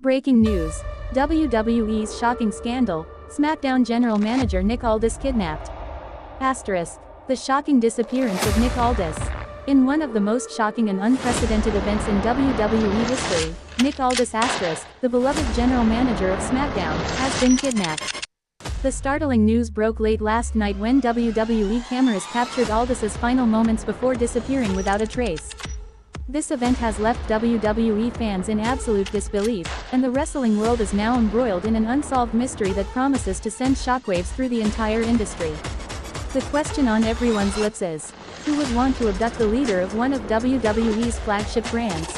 Breaking news. WWE's shocking scandal, SmackDown general manager Nick Aldis kidnapped. Asterisk. The shocking disappearance of Nick Aldis. In one of the most shocking and unprecedented events in WWE history, Nick Aldis asterisk, the beloved general manager of SmackDown, has been kidnapped. The startling news broke late last night when WWE cameras captured Aldis's final moments before disappearing without a trace. This event has left WWE fans in absolute disbelief, and the wrestling world is now embroiled in an unsolved mystery that promises to send shockwaves through the entire industry. The question on everyone's lips is, who would want to abduct the leader of one of WWE's flagship brands?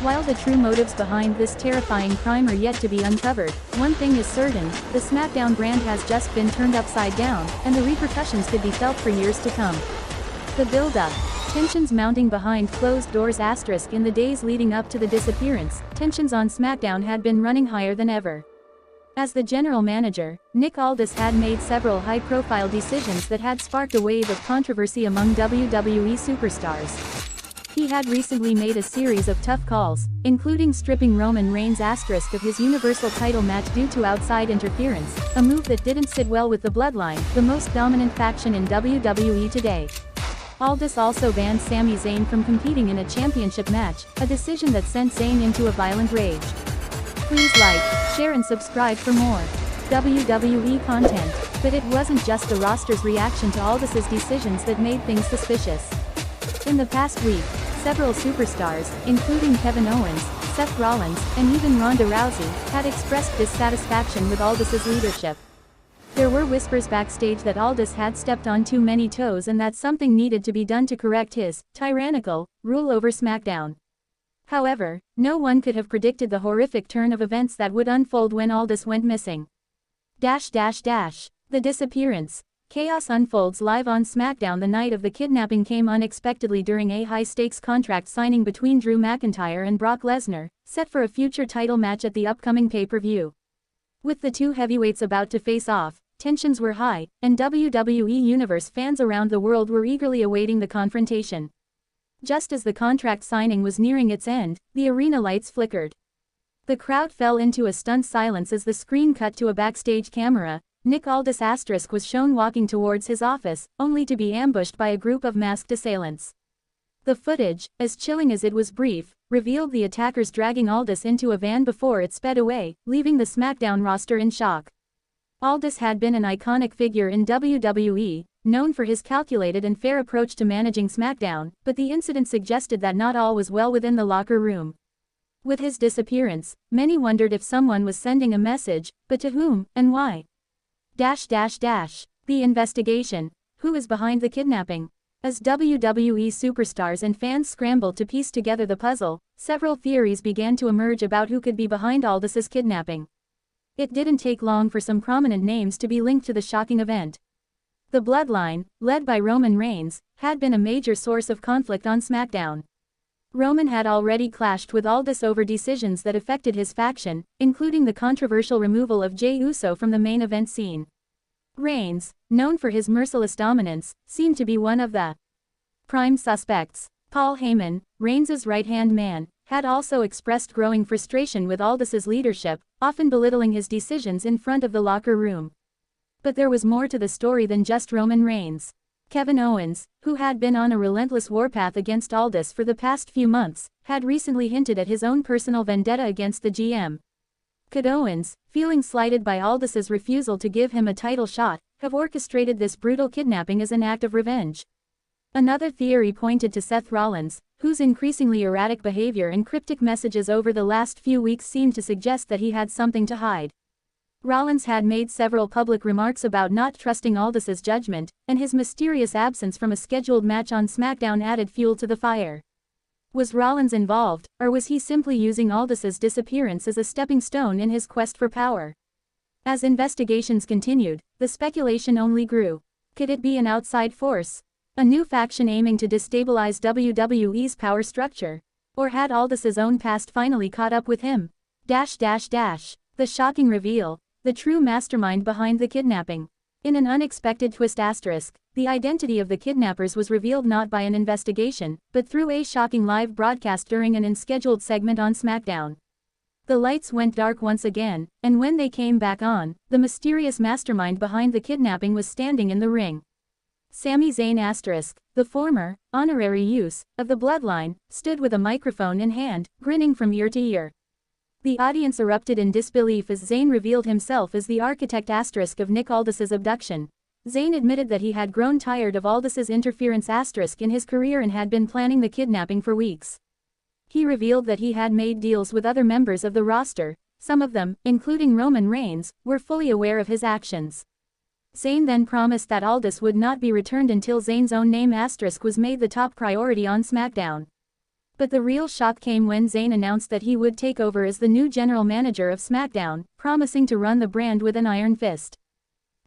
While the true motives behind this terrifying crime are yet to be uncovered, one thing is certain, the SmackDown brand has just been turned upside down, and the repercussions could be felt for years to come. The build-up. Tensions mounting behind closed doors asterisk in the days leading up to the disappearance, tensions on SmackDown had been running higher than ever. As the general manager, Nick Aldis had made several high-profile decisions that had sparked a wave of controversy among WWE superstars. He had recently made a series of tough calls, including stripping Roman Reigns asterisk of his Universal title match due to outside interference, a move that didn't sit well with the Bloodline, the most dominant faction in WWE today. Aldis also banned Sami Zayn from competing in a championship match, a decision that sent Zayn into a violent rage. Please like, share and subscribe for more WWE content. But it wasn't just the roster's reaction to Aldis's decisions that made things suspicious. In the past week, several superstars, including Kevin Owens, Seth Rollins, and even Ronda Rousey, had expressed dissatisfaction with Aldis's leadership. There were whispers backstage that Aldis had stepped on too many toes and that something needed to be done to correct his tyrannical rule over SmackDown. However, no one could have predicted the horrific turn of events that would unfold when Aldis went missing. The disappearance. Chaos unfolds live on SmackDown. The night of the kidnapping came unexpectedly during a high-stakes contract signing between Drew McIntyre and Brock Lesnar, set for a future title match at the upcoming pay-per-view. With the two heavyweights about to face off, tensions were high, and WWE Universe fans around the world were eagerly awaiting the confrontation. Just as the contract signing was nearing its end, the arena lights flickered. The crowd fell into a stunned silence as the screen cut to a backstage camera. Nick Aldis asterisk was shown walking towards his office, only to be ambushed by a group of masked assailants. The footage, as chilling as it was brief, revealed the attackers dragging Aldis into a van before it sped away, leaving the SmackDown roster in shock. Aldis had been an iconic figure in WWE, known for his calculated and fair approach to managing SmackDown, but the incident suggested that not all was well within the locker room. With his disappearance, many wondered if someone was sending a message, but to whom, and why? The investigation. Who is behind the kidnapping? As WWE superstars and fans scrambled to piece together the puzzle, several theories began to emerge about who could be behind Aldis's kidnapping. It didn't take long for some prominent names to be linked to the shocking event. The Bloodline, led by Roman Reigns, had been a major source of conflict on SmackDown. Roman had already clashed with Aldis over decisions that affected his faction, including the controversial removal of Jey Uso from the main event scene. Reigns, known for his merciless dominance, seemed to be one of the prime suspects. Paul Heyman, Reigns' right-hand man, had also expressed growing frustration with Aldis's leadership, often belittling his decisions in front of the locker room. But there was more to the story than just Roman Reigns. Kevin Owens, who had been on a relentless warpath against Aldis for the past few months, had recently hinted at his own personal vendetta against the GM. Could Owens, feeling slighted by Aldis's refusal to give him a title shot, have orchestrated this brutal kidnapping as an act of revenge? Another theory pointed to Seth Rollins, whose increasingly erratic behavior and cryptic messages over the last few weeks seemed to suggest that he had something to hide. Rollins had made several public remarks about not trusting Aldis's judgment, and his mysterious absence from a scheduled match on SmackDown added fuel to the fire. Was Rollins involved, or was he simply using Aldis's disappearance as a stepping stone in his quest for power? As investigations continued, the speculation only grew. Could it be an outside force? A new faction aiming to destabilize WWE's power structure? Or had Aldis's own past finally caught up with him? The shocking reveal. The true mastermind behind the kidnapping. In an unexpected twist asterisk, the identity of the kidnappers was revealed not by an investigation, but through a shocking live broadcast during an unscheduled segment on SmackDown. The lights went dark once again, and when they came back on, the mysterious mastermind behind the kidnapping was standing in the ring. Sami Zayn *, the former, honorary use, of the bloodline, stood with a microphone in hand, grinning from ear to ear. The audience erupted in disbelief as Zayn revealed himself as the architect * of Nick Aldis's abduction. Zayn admitted that he had grown tired of Aldis's interference * in his career and had been planning the kidnapping for weeks. He revealed that he had made deals with other members of the roster, some of them, including Roman Reigns, were fully aware of his actions. Zayn then promised that Aldis would not be returned until Zayn's own name * was made the top priority on SmackDown. But the real shock came when Zayn announced that he would take over as the new general manager of SmackDown, promising to run the brand with an iron fist.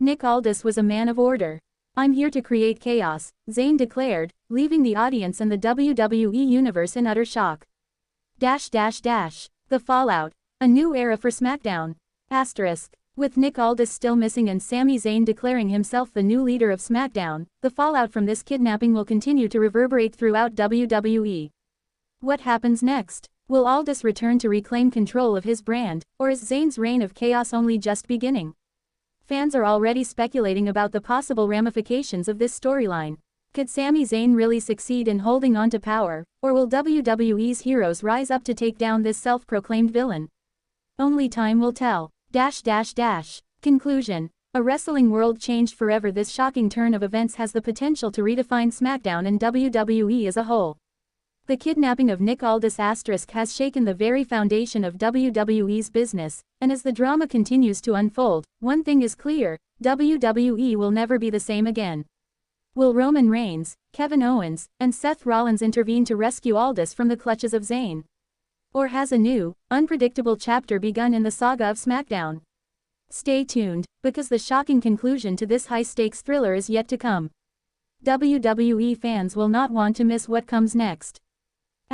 Nick Aldis was a man of order. "I'm here to create chaos," Zayn declared, leaving the audience and the WWE universe in utter shock. The fallout. A new era for SmackDown. *. With Nick Aldis still missing and Sami Zayn declaring himself the new leader of SmackDown, the fallout from this kidnapping will continue to reverberate throughout WWE. What happens next? Will Aldis return to reclaim control of his brand, or is Zayn's reign of chaos only just beginning? Fans are already speculating about the possible ramifications of this storyline. Could Sami Zayn really succeed in holding on to power, or will WWE's heroes rise up to take down this self-proclaimed villain? Only time will tell. Conclusion. A wrestling world changed forever. This shocking turn of events has the potential to redefine SmackDown and WWE as a whole. The kidnapping of Nick Aldis * has shaken the very foundation of WWE's business, and as the drama continues to unfold, one thing is clear: WWE will never be the same again. Will Roman Reigns, Kevin Owens, and Seth Rollins intervene to rescue Aldis from the clutches of Zayn? Or has a new, unpredictable chapter begun in the saga of SmackDown? Stay tuned, because the shocking conclusion to this high-stakes thriller is yet to come. WWE fans will not want to miss what comes next. *.